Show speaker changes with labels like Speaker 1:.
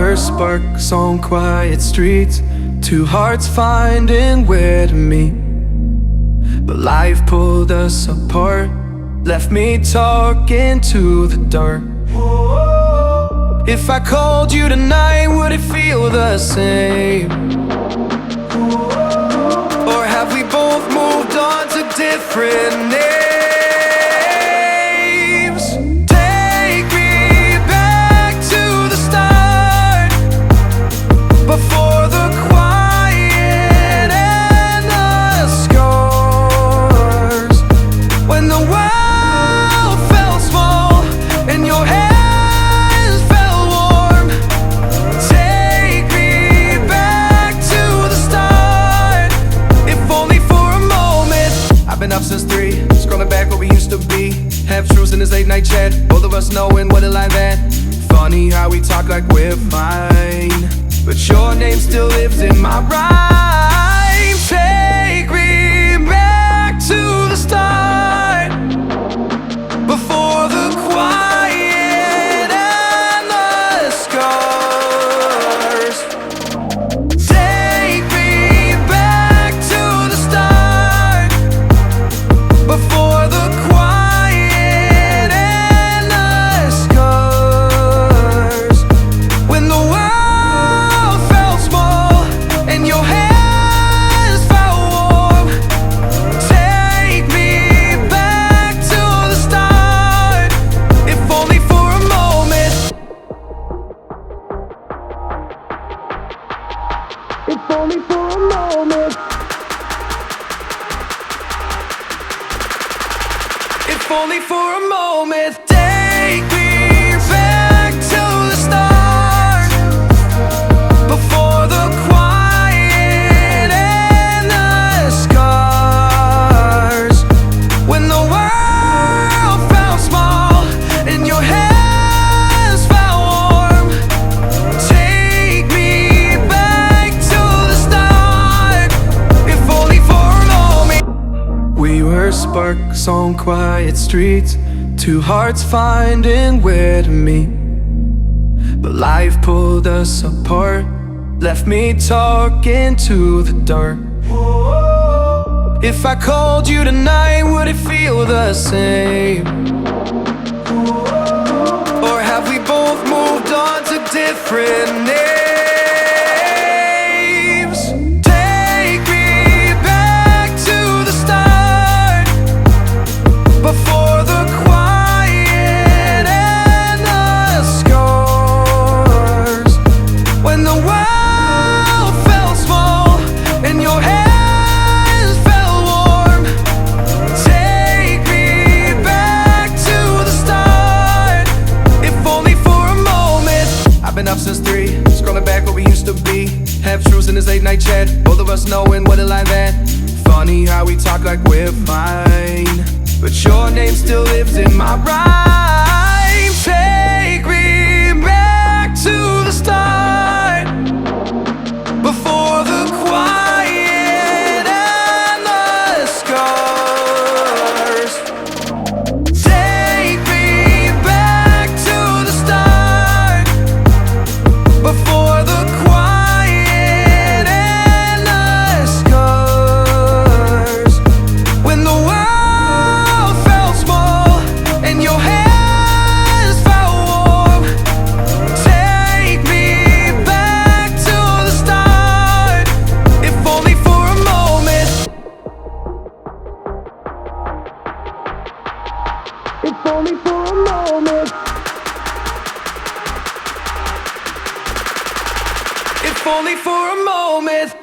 Speaker 1: were sparks on quiet streets, two hearts finding where to meet. But life pulled us apart, left me talking to the dark. If I called you tonight, would it feel the same? Or have we both moved on to different names? Take me back to the start, before the quiet and the scars, when the world felt small and your hands felt warm. Take me back to the start, if only for a moment. I've been up since 3, scrolling back where we used to be, half truths in this late night chat, both of us knowing what a lie that. Funny how we talk like we're fine, but your name still lives in my rhyme. Take me back to the start, before the quiet and the scars. Take me back to the start, before the quiet and the scars, when the world felt small and your hands felt warm. Take me back to the start, if only for a moment. If only for a moment. If only for a moment. Take me back to the start, before the quiet and the scars, when the world felt small and your hands felt warm. Take me back to the start, if only for a moment. We were sparks on quiet streets, two hearts finding where to meet. But life pulled us apart, left me talking to the dark. If I called you tonight, would it feel the same? Or have we both moved on to different names? Take me back to the start, before the quiet and the scars, when the world felt small and your hands felt warm. Take me back to the start, if only for a moment. I've been up since 3, scrolling back where we used to be, half truths in this late night chat, both of us knowing what a lie that. Funny how we talk like we're fine, but your name still lives in my rhyme. Take me back to the start, before the quiet and the scars. Take me back to the start, before the quiet and the scars, when the world felt small and your hands felt warm. Take me back to the start, if only for a moment. If only for a moment. If only for a moment.